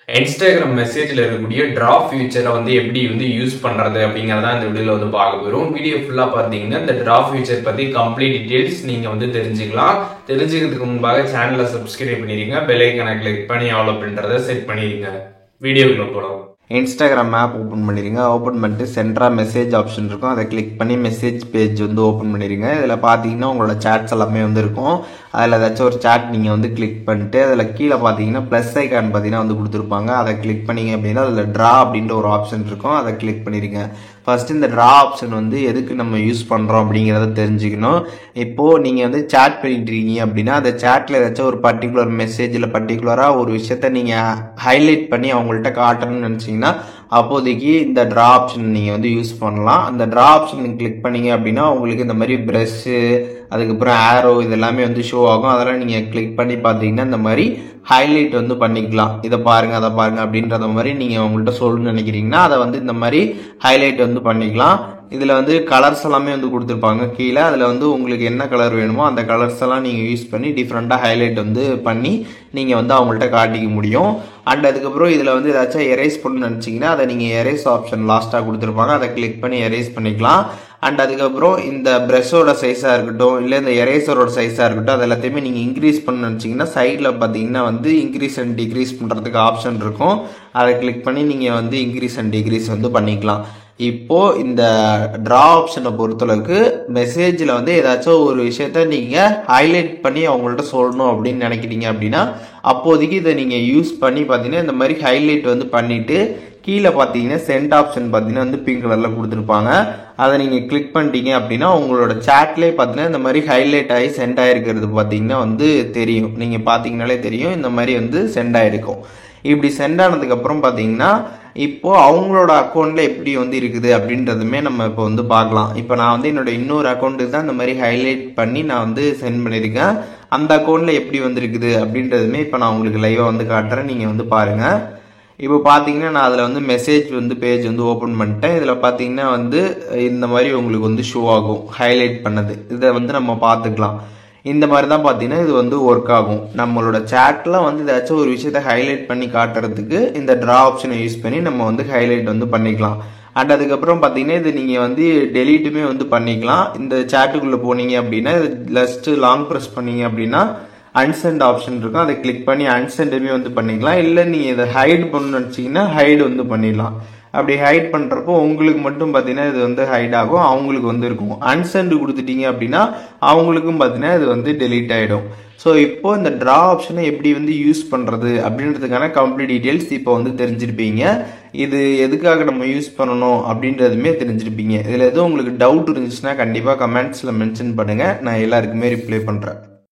Instagram மெசேஜ்ல இருக்கக்கூடிய drop ஃபியூச்சரை எப்படி யூஸ் பண்றது அப்படிங்கறத இந்த வீடியோல பார்க்க போறோம். வீடியோ ஃபுல்லா பார்த்தீங்கன்னா இந்த டிராப் ஃபியூச்சர் பத்தி கம்ப்ளீட் டீடைல்ஸ் நீங்க தெரிஞ்சுக்கலாம். தெரிஞ்சுக்கிறதுக்கு முன்பாக சேனலை சப்ஸ்கிரைப் பண்ணிருங்க, பெல் ஐகானை கிளிக் பண்ணி ஆல் அப்படின்றத செட் பண்ணிருங்க. வீடியோக்குள்ள போலாம். இன்ஸ்டாகிராம் ஆப் ஓப்பன் பண்ணிடுங்க. ஓப்பன் பண்ணிட்டு சென்டரா மெசேஜ் ஆப்ஷன் இருக்கும், அதை கிளிக் பண்ணி மெசேஜ் பேஜ் ஓப்பன் பண்ணிடுங்க. இதில் பார்த்தீங்கன்னா உங்களோட சேட்ஸ் எல்லாமே இருக்கும். அதில் ஏதாச்சும் ஒரு சேட் நீங்கள் கிளிக் பண்ணிட்டு அதில் கீழே பார்த்தீங்கன்னா ப்ளஸ் ஐக்கான் பார்த்தீங்கன்னா கொடுத்துருப்பாங்க. அதை கிளிக் பண்ணிங்க அப்படின்னா அதில் ட்ரா அப்படின்ற ஒரு ஆப்ஷன் இருக்கும், அதை கிளிக் பண்ணிடுங்க. ஃபர்ஸ்ட் இந்த ட்ரா ஆப்ஷன் எதுக்கு நம்ம யூஸ் பண்ணுறோம் அப்படிங்கிறத தெரிஞ்சுக்கணும். இப்போது நீங்கள் சேட் பண்ணிட்டு இருக்கீங்க அப்படின்னா அந்த சேட்டில் ஏதாச்சும் ஒரு பர்டிகுலர் மெசேஜில் பர்டிகுலராக ஒரு விஷயத்த நீங்கள் ஹைலைட் பண்ணி அவங்கள்ட்ட காட்டணும்னு நினச்சிங்கன்னா அப்போதைக்கு இந்த ட்ரா ஆப்ஷன் நீங்கள் யூஸ் பண்ணலாம். அந்த ட்ரா ஆப்ஷன் கிளிக் பண்ணீங்க அப்படின்னா உங்களுக்கு இந்த மாதிரி ப்ரஷ்ஷு, அதுக்கப்புறம் ஆரோ இதெல்லாமே ஷோ ஆகும். அதெல்லாம் நீங்கள் கிளிக் பண்ணி பார்த்தீங்கன்னா இந்த மாதிரி ஹைலைட் பண்ணிக்கலாம். இதை பாருங்க அதை பாருங்க அப்படின்றத மாதிரி நீங்கள் உங்கள்கிட்ட சொல்லணும்னு நினைக்கிறீங்கன்னா அதை இந்த மாதிரி ஹைலைட் பண்ணிக்கலாம். இதில் கலர்ஸ் எல்லாமே கொடுத்துருப்பாங்க கீழே. அதில் உங்களுக்கு என்ன கலர் வேணுமோ அந்த கலர்ஸ் எல்லாம் நீங்கள் யூஸ் பண்ணி டிஃப்ரெண்ட்டாக ஹைலைட் பண்ணி நீங்கள் அவங்கள்ட்ட காட்டிக்க முடியும். அண்ட் அதுக்கப்புறம் இதில் ஏதாச்சும் எரேஸ் பண்ணணும்னு நினச்சிங்கன்னா அதை நீங்கள் எரேஸ் ஆப்ஷன் லாஸ்ட்டாக கொடுத்துருப்பாங்க, அதை கிளிக் பண்ணி எரேஸ் பண்ணிக்கலாம். அண்ட் அதுக்கப்புறம் இந்த ப்ரஷோட சைஸாக இருக்கட்டும் இல்லை இந்த எரேசரோட சைஸாக இருக்கட்டும் அது எல்லாத்தையுமே நீங்கள் இன்க்ரீஸ் பண்ண நினச்சிங்கன்னா சைடில் பார்த்தீங்கன்னா இன்க்ரீஸ் அண்ட் டிக்ரீஸ் பண்ணுறதுக்கு ஆப்ஷன் இருக்கும். அதை கிளிக் பண்ணி நீங்கள் இன்க்ரீஸ் அண்ட் டிக்ரீஸ் பண்ணிக்கலாம். இப்போ இந்த ட்ரா ஆப்ஷனை பொறுத்தளவுக்கு மெசேஜில் ஏதாச்சும் ஒரு விஷயத்த நீங்கள் ஹைலைட் பண்ணி அவங்கள்ட்ட சொல்லணும் அப்படின்னு நினைக்கிறீங்க அப்படின்னா அப்போதைக்கு இதை நீங்கள் யூஸ் பண்ணி பார்த்தீங்கன்னா இந்த மாதிரி ஹைலைட் பண்ணிட்டு கீழே பார்த்தீங்கன்னா சென்ட் ஆப்ஷன் பார்த்தீங்கன்னா பிங்க் கலரில் கொடுத்துருப்பாங்க. அதை நீங்கள் கிளிக் பண்ணிட்டீங்க அப்படின்னா உங்களோட சேட்லேயே பார்த்தீங்கன்னா இந்த மாதிரி ஹைலைட் ஆகி சென்ட் ஆகிருக்கிறது பார்த்தீங்கன்னா தெரியும். நீங்கள் பார்த்தீங்கன்னாலே தெரியும் இந்த மாதிரி சென்ட் ஆகிருக்கும். இப்படி சென்ட் ஆனதுக்கப்புறம் பார்த்தீங்கன்னா இப்போ அவங்களோட அக்கௌண்ட்ல எப்படி இருக்குது அப்படின்றதுமே நம்ம இப்போ பார்க்கலாம். இப்போ நான் என்னோட இன்னொரு அக்கௌண்ட்டுக்கு தான் இந்த மாதிரி ஹைலைட் பண்ணி நான் சென்ட் பண்ணியிருக்கேன். அந்த அக்கௌண்ட்ல எப்படி இருக்குது அப்படின்றதுமே இப்போ நான் உங்களுக்கு லைவாக காட்டுறேன், நீங்கள் பாருங்க. இப்போ பார்த்தீங்கன்னா நான் அதில் மெசேஜ் பேஜ் ஓப்பன் பண்ணிட்டேன். இதில் பார்த்தீங்கன்னா இந்த மாதிரி உங்களுக்கு ஷோ ஆகும் ஹைலைட் பண்ணது. இதை நம்ம பார்த்துக்கலாம். இந்த மாதிரி தான் பார்த்தீங்கன்னா இது ஒர்க் ஆகும். நம்மளோட சேட்டில் ஏதாச்சும் ஒரு விஷயத்தை ஹைலைட் பண்ணி காட்டுறதுக்கு இந்த ட்ரா ஆப்ஷனை யூஸ் பண்ணி நம்ம ஹைலைட் பண்ணிக்கலாம். அண்ட் அதுக்கப்புறம் பார்த்தீங்கன்னா இது நீங்கள் டெலீட்டுமே பண்ணிக்கலாம். இந்த சேட்டுக்குள்ளே போனீங்க அப்படின்னா ஜஸ்ட் லாங் ப்ரெஸ் பண்ணீங்க அப்படின்னா அன்சென்ட் ஆப்ஷன் இருக்கும், அதை கிளிக் பண்ணி அன்சென்டுமே பண்ணிக்கலாம். இல்லை நீங்கள் இதை ஹைட் பண்ணணும்னு நினச்சிங்கன்னா ஹைடு பண்ணிடலாம். அப்படி ஹைட் பண்ணுறப்போ உங்களுக்கு மட்டும் பார்த்தீங்கன்னா இது ஹைட் ஆகும், அவங்களுக்கு இருக்கும். அன்சென்ட் கொடுத்துட்டீங்க அப்படின்னா அவங்களுக்கும் பார்த்தீங்கன்னா இது டெலீட் ஆகிடும். ஸோ இப்போ இந்த ட்ரா ஆப்ஷனை எப்படி யூஸ் பண்ணுறது அப்படின்றதுக்கான கம்ப்ளீட் டீட்டெயில்ஸ் இப்போ தெரிஞ்சிருப்பீங்க. இது எதுக்காக நம்ம யூஸ் பண்ணணும் அப்படின்றதுமே தெரிஞ்சிருப்பீங்க. இதில் எதுவும் உங்களுக்கு டவுட் இருந்துச்சுன்னா கண்டிப்பாக கமெண்ட்ஸில் மென்ஷன் பண்ணுங்கள், நான் எல்லாருக்குமே ரிப்ளை பண்ணுறேன்.